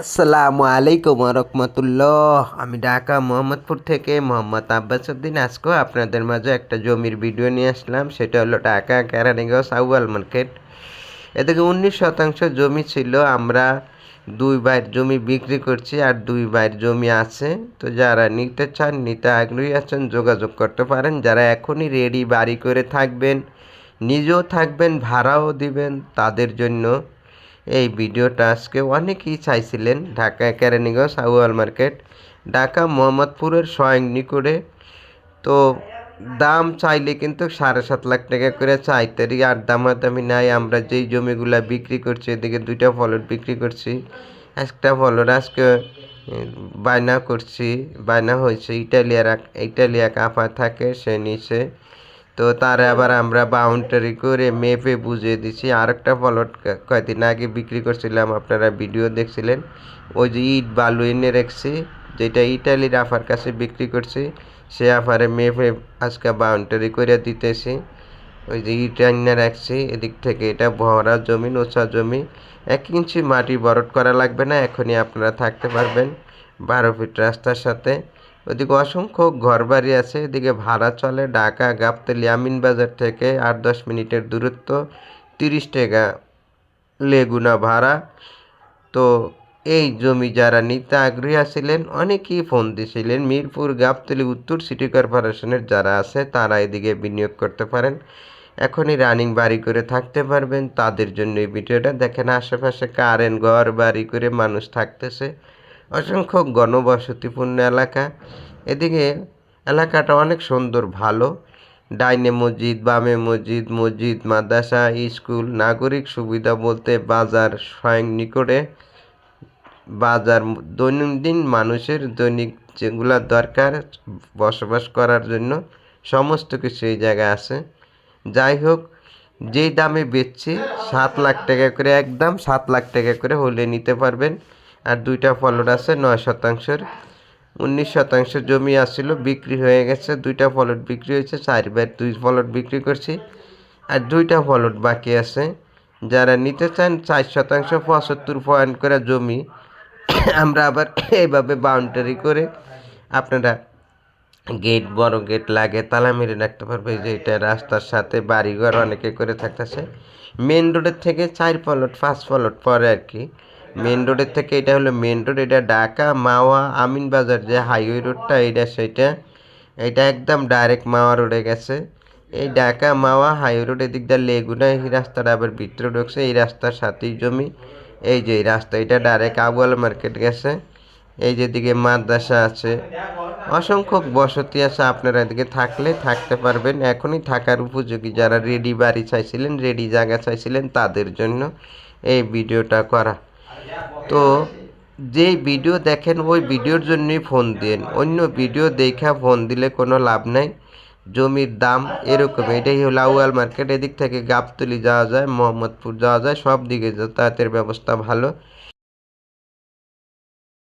আসসালামু আলাইকুম রহমতুল্লাহ। আমি ঢাকা মোহাম্মদপুর থেকে মোহাম্মদ আব্বাস উদ্দিন আজকেও আপনাদের মাঝে একটা জমির ভিডিও নিয়ে আসলাম। সেটা হলো ঢাকা কেরানীগঞ্জ আউয়াল মার্কেট। এদিকে 19 শতাংশ জমি ছিল। আমরা 2 ভাইয়ের জমি বিক্রি করছি আর 2 ভাইয়ের জমি আছে। তো যারা নিতে চান, নিতে আগ্রহী আছেন, যোগাযোগ করতে পারেন। যারা এখনই রেডি বাড়ি করে থাকবেন, নিজেও থাকবেন, ভাড়াও দিবেন, তাদের জন্য এই ভিডিওটা। আজকে অনেকেই চাইছিলেন ঢাকা কেরানীগঞ্জ আউয়াল মার্কেট, ঢাকা মোহাম্মদপুরের স্বয়ং নিকটে। তো দাম চাইলে কিন্তু 7.5 লাখ টাকা করে চাইতেরি, আর দামাদামি নাই। আমরা যেই জমিগুলা বিক্রি করছি, এদিকে 2টা প্লট বিক্রি করছি। একটা প্লট আজকে বায়না করছি, বায়না হয়েছে। ইটালিয়া কাফা থাকে, সে নিচে। তো তার আবার আমরা বাউন্ডারি করে মেপে বুঝিয়ে দিছি। আরেকটা প্লট কয়েকদিন আগে বিক্রি করছিলাম, আপনারা ভিডিও দেখছিলেন। ওই যে ইট বালু এনে রাখছি, যেটা ইটালির আফার কাছে বিক্রি করছি, সে আফারে মেপে আজকে বাউন্ডারি করে দিতেছি। ওই যে ইট এনে রাখছি, এদিক থেকে এটা ভরা জমি, উঁচা জমি। 1 ইঞ্চি মাটি বরট করা লাগবে না, এখনই আপনারা থাকতে পারবেন 12 ফিট রাস্তার সাথে। ওদিকে অসংখ্য ঘরবাড়ি আছে। এদিকে ভাড়া চলে। ঢাকা গাবতলী আমিন বাজার থেকে 8-10 মিনিটের দূরত্ব, 30 টাকা লেগুনা ভাড়া। তো এই জমি যারা নিতে আগ্রহী আছিলেন, অনেকেই ফোন দিয়েছিলেন। মিরপুর গাবতলী উত্তর সিটি কর্পোরেশনের যারা আছে, তারা এদিকে বিনিয়োগ করতে পারেন। এখনই রানিং বাড়ি করে থাকতে পারবেন, তাদের জন্য এই ভিডিওটা দেখেন। আশেপাশে কারেন্ট ঘর বাড়ি করে মানুষ থাকতেছে। অসংখ্য ঘনবসতিপূর্ণ এলাকা। এদিকে এলাকাটা অনেক সুন্দর, ভালো। ডাইনে মসজিদ, বামে মসজিদ, মসজিদ, মাদ্রাসা, স্কুল, নাগরিক সুবিধা বলতে বাজার স্বয়ং নিকটে। বাজার দৈনন্দিন মানুষের দৈনিক যেগুলা দরকার বসবাস করার জন্য, সমস্ত কিছু এই জায়গায় আছে। যাই হোক, যেই দামে বেচছি 7 লাখ টাকা করে, একদম 7 লাখ টাকা করে হলে নিতে পারবেন। আর 2টা প্লট আছে 9 শতাংশের। 19 শতাংশ জমি আসছিল, বিক্রি হয়ে গেছে। 2টা প্লট বিক্রি হয়েছে, 4 ভাইয়ের 2 প্লট বিক্রি করছি, আর 2টা প্লট বাকি আছে। যারা নিতে চান, 4 শতাংশ 75 পয়েন্ট করে জমি আমরা আবার এইভাবে বাউন্ডারি করে, আপনারা গেট, বড় গেট লাগে, তালা মেরে রাখতে পারবে। যে এটা রাস্তার সাথে বাড়িঘর অনেকে করে থাকতেছে। মেন রোডের থেকে 4 প্লট 5 প্লট পরে আর কি। মেন রোডের থেকে এটা হলো মেন রোড। এটা ঢাকা মাওয়া আমিন বাজার যে হাইওয়ে রোডটা, এটা একদম ডাইরেক্ট মাওয়া রোডে গেছে। এই ঢাকা মাওয়া হাইওয়ে রোড, এদিক দিয়ে লেগুনা, এই রাস্তাটা আবার ভিতরে ঢুকছে। এই রাস্তার সাথেই জমি। এই যে এই রাস্তা, এটা ডাইরেক্ট আউয়াল মার্কেট গেছে। এই যেদিকে মাদ্রাসা আছে, অসংখ্য বসতি আছে। আপনারা এদিকে থাকলে থাকতে পারবেন। এখনই থাকার উপযোগী। যারা রেডি বাড়ি চাইছিলেন, রেডি জায়গা চাইছিলেন, তাদের জন্য এই ভিডিওটা করা। তো যেই ভিডিও দেখেন, ওই ভিডিওর জন্যই ফোন দেন। অন্য ভিডিও দেখা ফোন দিলে কোনো লাভ নাই। জমির দাম এরকম। এটাই হলো আউয়াল মার্কেট। এদিক থেকে গাবতলী যাওয়া যায়, মোহাম্মদপুর যাওয়া যায়, সব দিকে যাতায়াতের ব্যবস্থা ভালো।